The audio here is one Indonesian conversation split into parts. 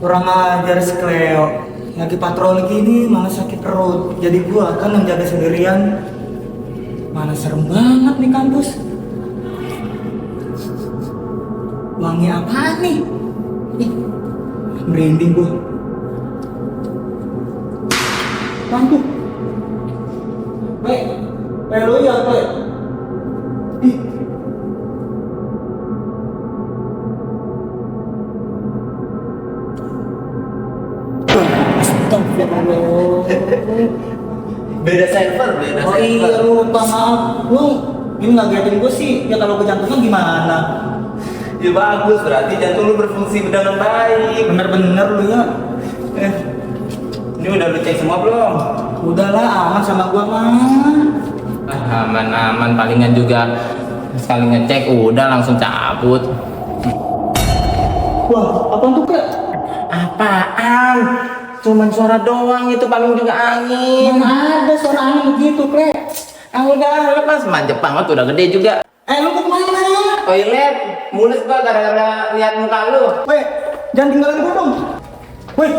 Kurang ajar si Cleo. Lagi patroli gini malah sakit perut. Jadi gua kan yang jaga sendirian. Mana serem banget nih kampus. Wangi apaan nih? Ih, merinding gua. Lampu. Lo ya, Ih. Astagfirullah. Beda server, beda Oh server. iya lupa, maaf. Lu ini ngagetin gue sih. Ya kalau kejantungan gimana? Ya bagus, berarti jantung lu berfungsi dengan baik. Bener-bener lu ya. Ini udah lu cek semua belum? Udahlah, aman sama gua mah. Aman-aman, palingan juga sekali ngecek udah langsung cabut. Wah, apaan tuh kak? Apaan? Cuman suara doang, itu paling juga angin. Mana ada suara angin begitu, Klek? Ah udah, lepas man Jepang tuh udah gede juga. Lu mau kemana? Toilet, mulut gua gara-gara lihat muka lu. Weh, jangan tinggalin gua dong. Weh.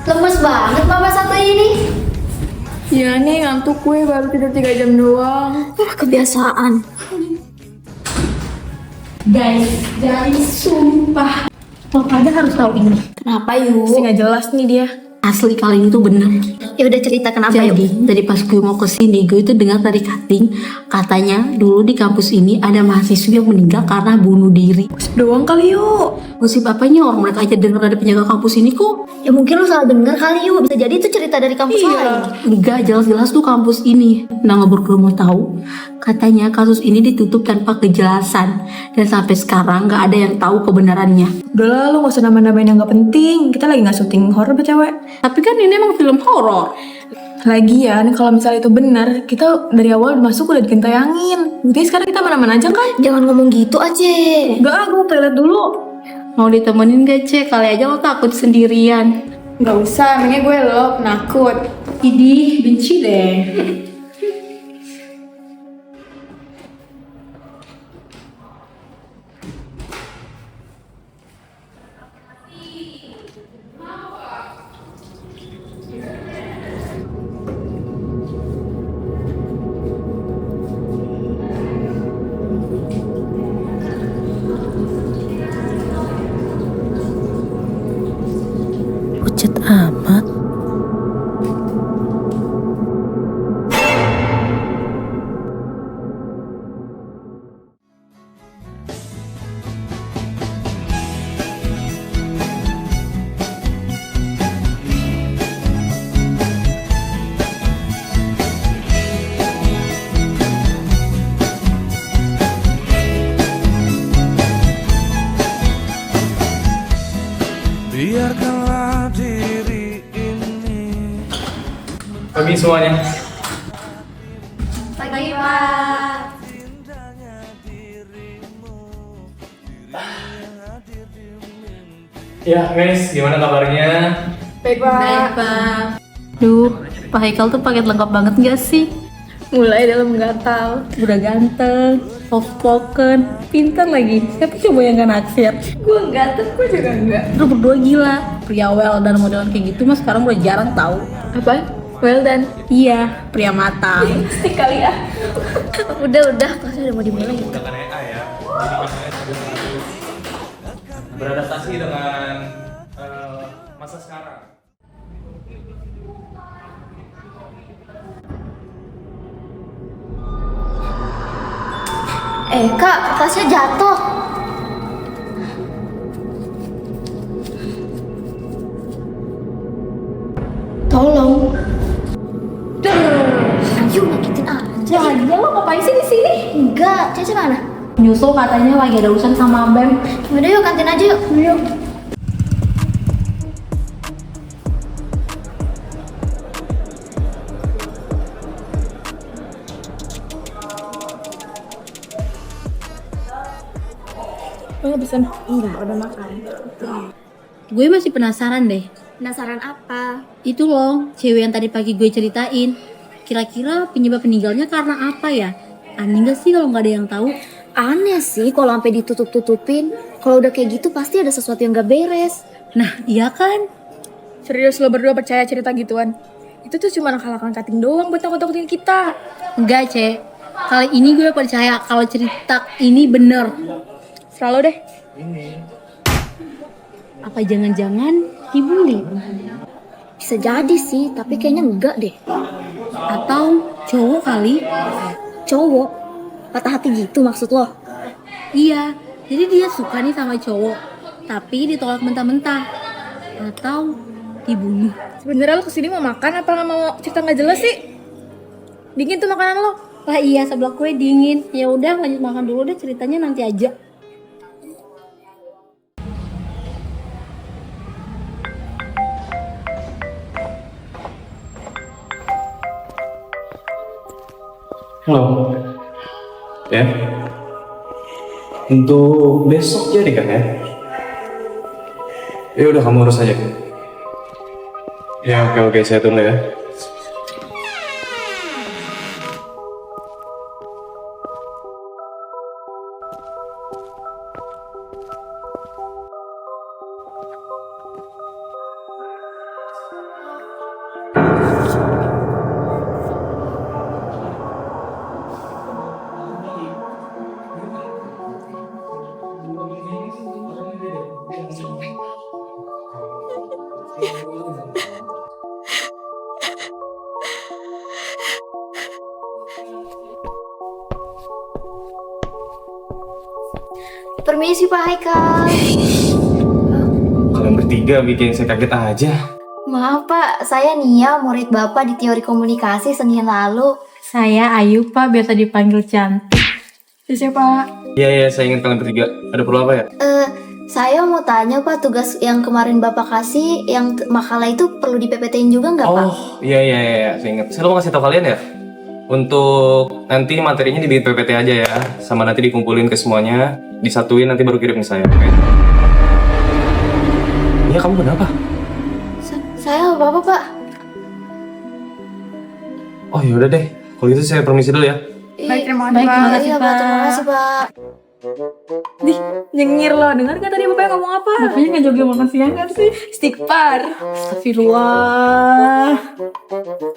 Lemes banget mama satu ini. Ya nih ngantuk gue baru tidur 3 jam doang. Kebiasaan. Guys, jadi sumpah lo pada harus tahu ini. Kenapa yuk? Pasti nggak jelas nih dia. Asli kali ini tuh bener. Ya udah cerita kenapa Jadi yuk? tadi pas gue mau kesini, gue itu dengar dari cutting katanya dulu di kampus ini ada mahasiswa yang meninggal karena bunuh diri. Doang kali yuk. Gosip apanya orang mereka aja dengar ada penjaga kampus ini kok. Ya mungkin lu salah dengar kali yuk. Bisa jadi itu cerita dari kampus lain. Enggak, jelas-jelas tuh kampus ini. Nah, lo berdua mau tahu? Katanya kasus ini ditutup tanpa kejelasan dan sampai sekarang nggak ada yang tahu kebenarannya. Udah lah lu gak usah nambah-nambahin yang gak penting. Kita lagi gak syuting horor cewek. Tapi kan ini emang film horor. Lagian kalau misalnya itu benar, kita dari awal masuk udah digentayangin. Buktinya sekarang kita mana-mana aja kan? Jangan ngomong gitu aja. Enggak, gue toilet dulu. Mau ditemenin gak, Cek? Kali aja lo takut sendirian. Gak usah, emangnya gue lo penakut. Idih, benci deh. Pucat amat. Biarkanlah diri ini. Pagi semuanya. Pagi Pak. Ya guys, gimana kabarnya? Baik Pak. Baik, Pak. Duh, Pak Haikal tuh paket lengkap banget gak sih? Mulai dalam gatal. Udah ganteng, soft spoken, pintar lagi. Siapa coba yang gak naksir? Gue enggak, tuh gue juga enggak. Lu berdua gila. Pria well dan modelan kayak gitu mah sekarang udah jarang tahu. Apa? Well done. Iya, pria matang. Stick kali ya. Udah, kelasnya udah mau dimulai. Menggunakan AI ya. Beradaptasi dengan masa sekarang. Kak, kertasnya jatuh. Tolong. enggak. Cece mana? Nyusul katanya lagi ada urusan sama Bem. Udah yuk, kantin aja yuk. Yuk. Oh, pesan. Enggak, udah makan. Gue masih penasaran deh. Penasaran apa? Itu loh, cewek yang tadi pagi gue ceritain. Kira-kira penyebab meninggalnya karena apa ya? Aneh gak sih kalau nggak ada yang tahu? Aneh sih kalau sampai ditutup-tutupin. Kalau udah kayak gitu pasti ada sesuatu yang gak beres. Nah, iya kan? Serius lo berdua percaya cerita gituan? Itu tuh cuma akal-akalan cutting doang buat takut-takutin kita. Enggak, Cek. Kali ini gue percaya kalau cerita ini bener. Selalu deh. Apa jangan-jangan dibully? Bisa jadi sih, tapi kayaknya enggak deh. Atau cowok kali? Cowok? Patah hati gitu maksud lo? Iya, jadi dia suka nih sama cowok, tapi ditolak mentah-mentah. Atau dibunuh. Sebenarnya lo kesini mau makan apa nggak mau cerita nggak jelas sih? Dingin tuh makanan lo. Lah iya, sebelah kue dingin. Ya udah, lanjut makan dulu deh, ceritanya nanti aja. Halo. Ya. Untuk besok jadi kan ya? Ya udah kamu urus aja. Ya oke saya tunggu ya. Permisi Pak Haikal. Kalian bertiga bikin saya kaget aja. Maaf Pak, saya Nia, murid Bapak di teori komunikasi Senin lalu. Saya Ayu, Pak, biasa dipanggil cantik. Siapa? Iya saya ingin kalian bertiga. Ada perlu apa ya? Saya mau tanya Pak, tugas yang kemarin Bapak kasih, yang makalah itu perlu di PPT-in juga nggak Pak? Oh iya saya ingat. Saya lupa ngasih tau kalian ya. Untuk nanti materinya dibikin PPT aja ya, sama nanti dikumpulin ke semuanya, disatuin nanti baru kirim ke saya. Oke? Iya kamu kenapa? Saya apa-apa Pak? Oh yaudah deh, kalau gitu saya permisi dulu ya. Baik, terima kasih, Baik, Pak. terima kasih, Iya Pak, terima kasih Pak. Nih, nyengir lo. Dengar gak tadi Bapak yang ngomong apa? Bapaknya nggak joget makan siang kan sih? Istighfar. Astagfirullah.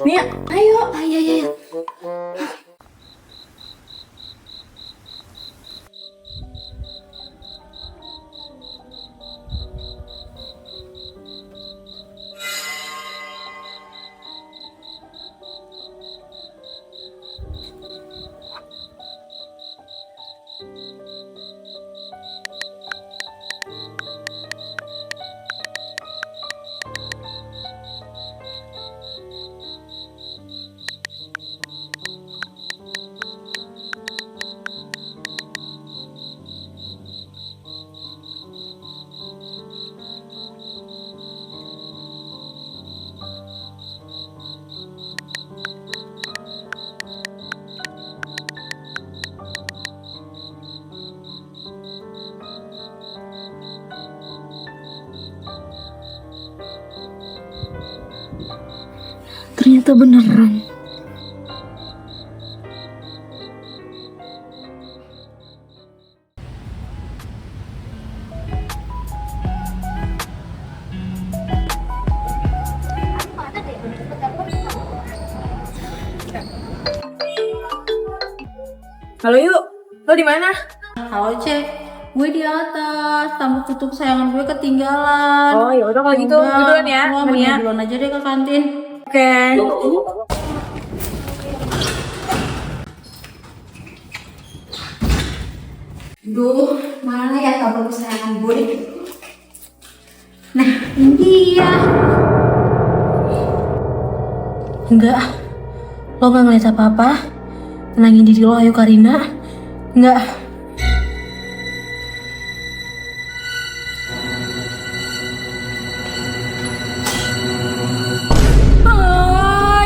Nih, ayo. Ayo. Ternyata beneran. Halo yuk. Lo di mana? Halo, Cek. Gue di atas, tamu tutup sayangan gue ketinggalan. Oh, ya udah kalau gitu. Gue duluan ya. Lo Mania. duluan aja deh ke kantin. Oke. Duh, mana ya kabel kesayangan gue? Nah, ini dia. Enggak, lo gak ngeliat apa-apa. Tenangin diri lo, ayo Karina. Enggak.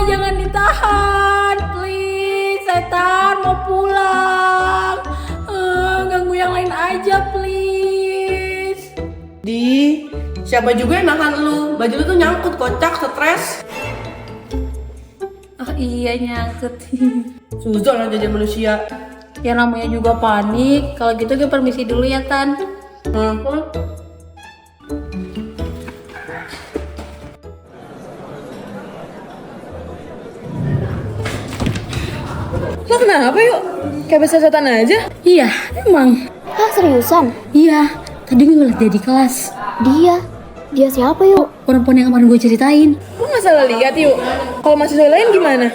Jangan ditahan, please. Setan mau pulang. Ganggu yang lain aja, please. Di, siapa juga yang nahan lu? Baju lu tuh nyangkut, kocak, stres. Oh iya, nyangkut. Suzon aja jadi manusia. Ya namanya juga panik. Kalau gitu gue permisi dulu ya, Tan. Lo kenapa yuk? Kayak besar setan aja? Iya, emang. Hah, seriusan? Iya, tadi gue ngeliat dia di kelas. Dia siapa yuk? Perempuan yang kemarin gue ceritain. Lo gak salah lihat yuk. Kalau mahasiswa lain gimana?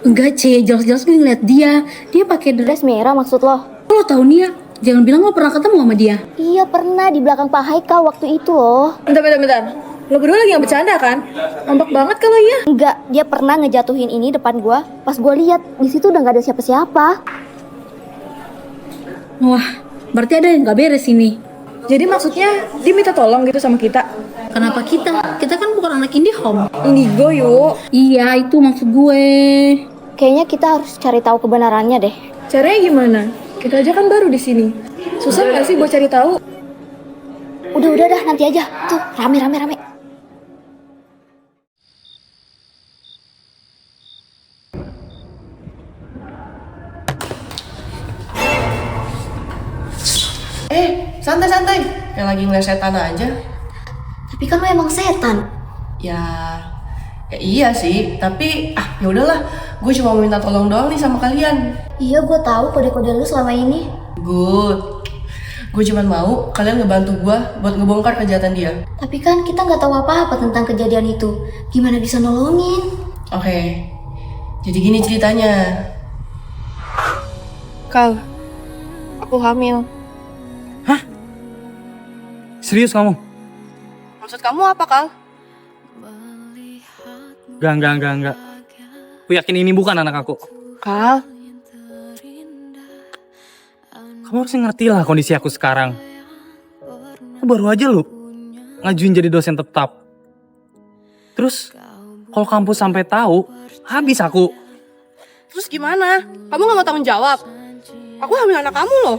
Enggak, Ce, jelas-jelas gue ngeliat dia. Dia pakai dress. Dress merah maksud lo? Lo tau nih ya? Jangan bilang lo pernah ketemu sama dia. Iya pernah, di belakang Pak Haikal waktu itu loh. Bentar. Lo berdua lagi yang bercanda kan? Ngambek banget kalau iya. Enggak, dia pernah ngejatuhin ini depan gua. Pas gua lihat di situ udah nggak ada siapa-siapa. Wah, berarti ada yang gak beres ini. Jadi maksudnya dia minta tolong gitu sama kita? Kenapa kita? Kita kan bukan anak IndiHome. Indigo yuk. Iya, itu maksud gue. Kayaknya kita harus cari tahu kebenarannya deh. Caranya gimana? Kita aja kan baru di sini. Susah nggak sih buat cari tahu? Udah dah, nanti aja. Tuh, rame. Santai. Yang lagi ngeliat setan aja. Tapi kan lo emang setan. Ya iya sih, tapi ya udahlah. Gue cuma mau minta tolong doang nih sama kalian. Iya, gua tahu kode-kode lu selama ini. Good. Gue cuma mau kalian ngebantu gue buat ngebongkar kejahatan dia. Tapi kan kita nggak tahu apa-apa tentang kejadian itu. Gimana bisa nolongin? Oke. Jadi gini ceritanya. Kal, aku hamil. Serius kamu? Maksud kamu apa, Kal? Enggak. Aku yakin ini bukan anak aku. Kal, Kamu harus ngerti lah kondisi aku sekarang. Aku baru aja lu ngajuin jadi dosen tetap. Terus kalau kampus sampai tahu, habis aku. terus gimana? Kamu gak mau tanggung jawab? Aku hamil anak kamu loh.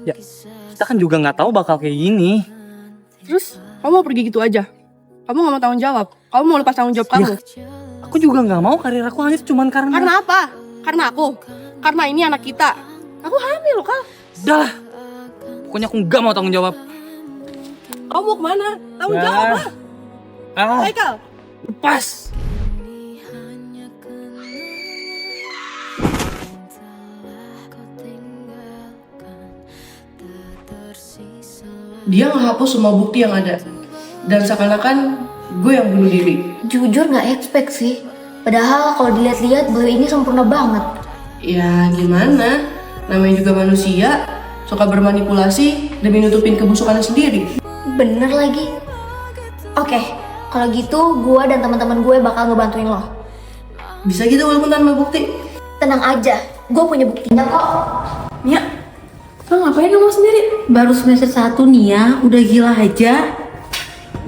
Ya, kita kan juga nggak tahu bakal kayak gini. Terus kamu mau pergi gitu aja? Kamu gak mau tanggung jawab? Kamu mau lepas tanggung jawab kamu? Aku juga nggak mau karir aku hanyut cuman karena. Karena apa? Karena aku? Karena ini anak kita? Aku hamil loh, Kal. Udah lah. Pokoknya aku nggak mau tanggung jawab. Kamu mau kemana? Tanggung jawab lah. Hai, Kal. Lepas. Dia ngehapus semua bukti yang ada. Dan seakan-akan gue yang bunuh diri. Jujur nggak expect sih. Padahal kalau dilihat-lihat beliau ini sempurna banget. Ya gimana? Namanya juga manusia, suka bermanipulasi demi nutupin kebusukannya sendiri. Bener lagi. Oke, kalau gitu gue dan teman-teman gue bakal ngebantuin lo. Bisa gitu walaupun tanpa bukti. Tenang aja, gue punya buktinya kok. Nia, lo ngapain kamu sendiri? Baru semester 1 nih ya, udah gila aja.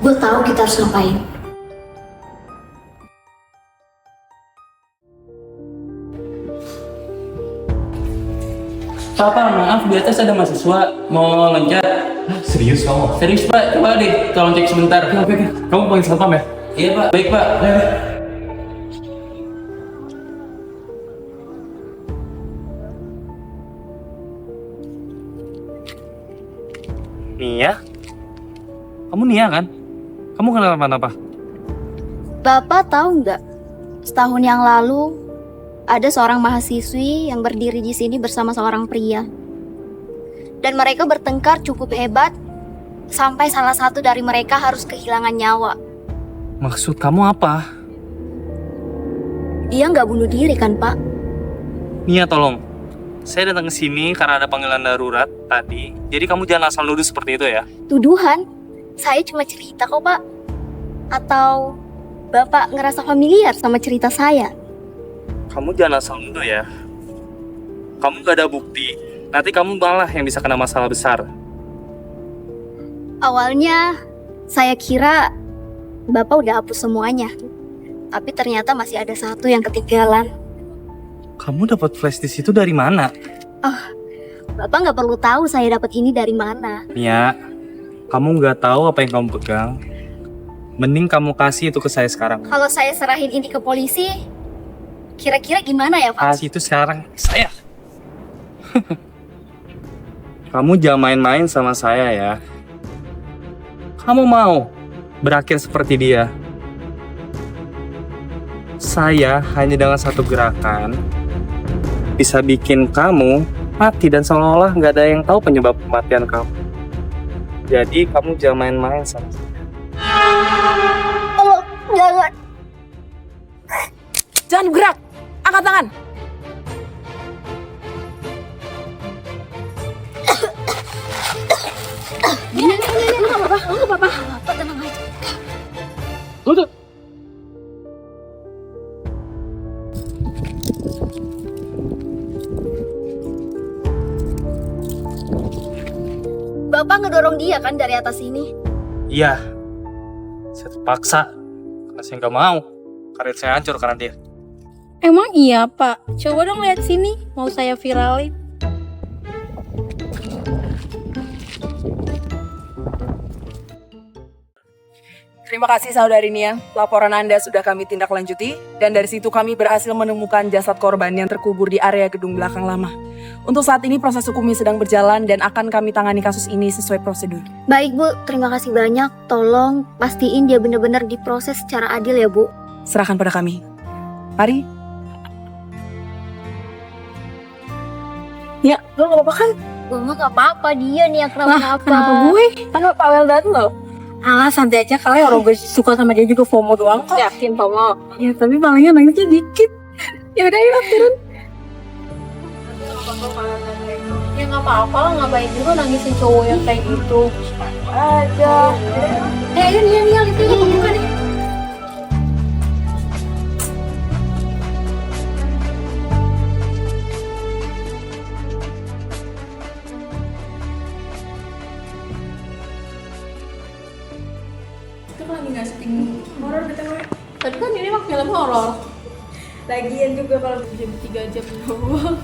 Gue tahu kita harus ngapain. Pak, maaf, di atas ada mahasiswa mau loncat. Serius kamu? Serius Pak, coba deh tolong cek sebentar. Oke. Kamu panggil satpam ya? Iya Pak, baik Pak. Nia? Kamu Nia kan? Kamu kenal apa? Bapak tahu nggak? Setahun yang lalu ada seorang mahasiswi yang berdiri di sini bersama seorang pria. Dan mereka bertengkar cukup hebat sampai salah satu dari mereka harus kehilangan nyawa. Maksud kamu apa? Dia nggak bunuh diri kan, Pak? Nia, tolong. Saya datang ke sini karena ada panggilan darurat tadi. Jadi kamu jangan asal nuduh seperti itu ya. Tuduhan? Saya cuma cerita kok, Pak. Atau Bapak ngerasa familiar sama cerita saya? Kamu jangan asal nuduh ya. kamu gak ada bukti, nanti kamu malah yang bisa kena masalah besar. Awalnya saya kira Bapak udah hapus semuanya. Tapi ternyata masih ada satu yang ketinggalan. Kamu dapat flash disk itu dari mana? Bapak nggak perlu tahu saya dapat ini dari mana. Nia, kamu nggak tahu apa yang kamu pegang. Mending kamu kasih itu ke saya sekarang. Kalau saya serahin ini ke polisi, kira-kira gimana ya Pak? Kasih itu sekarang ke saya. Kamu jangan main-main sama saya ya. Kamu mau berakhir seperti dia? Saya hanya dengan satu gerakan bisa bikin kamu mati dan seolah-olah nggak ada yang tahu penyebab kematian kamu. Jadi kamu jangan main-main sama saya. Oh, jangan. Jangan gerak. Angkat tangan. Lu nggak apa-apa. Bapak tenang aja. Bapak ngedorong dia kan dari atas ini? Iya, saya terpaksa karena saya nggak mau karir saya hancur karena dia. Emang iya Pak? Coba dong lihat sini, mau saya viralin. Terima kasih saudari Nia, laporan Anda sudah kami tindak lanjuti dan dari situ kami berhasil menemukan jasad korban yang terkubur di area gedung belakang lama. Untuk saat ini proses hukumnya sedang berjalan dan akan kami tangani kasus ini sesuai prosedur. Baik Bu, terima kasih banyak. Tolong pastiin dia benar-benar diproses secara adil ya Bu. Serahkan pada kami. Mari. Ya, lo gak apa-apa kan? Gue mah gak apa-apa, dia nih yang kenapa-napa. Kenapa gue? Kan Pak Weldan lo. Alah santai aja, kali orang gue suka sama dia juga FOMO doang kok. Yakin FOMO? Ya tapi palingnya nangisnya dikit. Ya udah yuk turun. Ya nggak apa-apa lah, ngapain juga nangisin cowok yang kayak gitu. Aja. Ayo Nia itu ya buka deh. Itu lagi nggak syuting horor BTW. Tapi kan ini mah film horor. Lagian juga kalau jam 3 jam doang.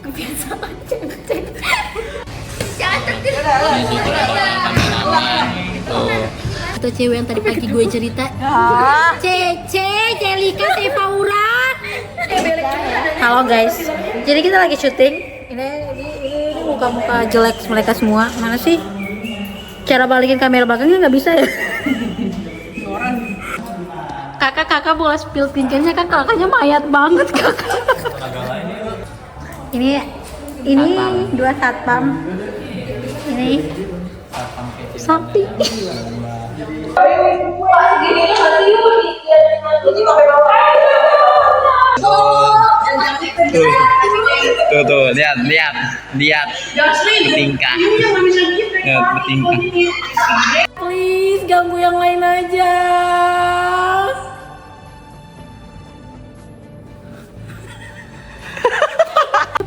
Kebiasaan cek. Itu cewek yang tadi pagi gue cerita. Cece, Celika, Tepaura. Halo guys. Jadi kita lagi syuting. Ini muka-muka jelek mereka semua. Mana sih? Cara balikin kamera belakangnya nggak bisa ya? Kakak boleh spill pinggirnya kan, kakaknya mayat banget kakak. Ini 2 satpam. Ini sapi. Tuh, lihat bertingkah. Please ganggu yang lain aja.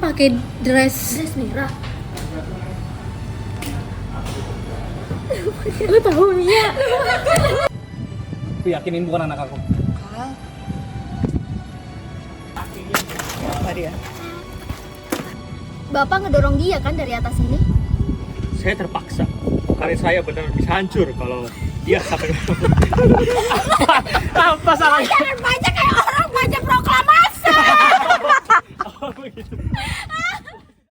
Pakai dress merah. Lu tahu Nia? Aku yakin ini bukan anak aku. Mari ya. Bapak ngedorong dia kan dari atas ini? Saya terpaksa. Karir saya benar bisa hancur kalau dia sampai. Apa salahnya? Jangan baca kayak orang baca proklamasi. Oh, begitu.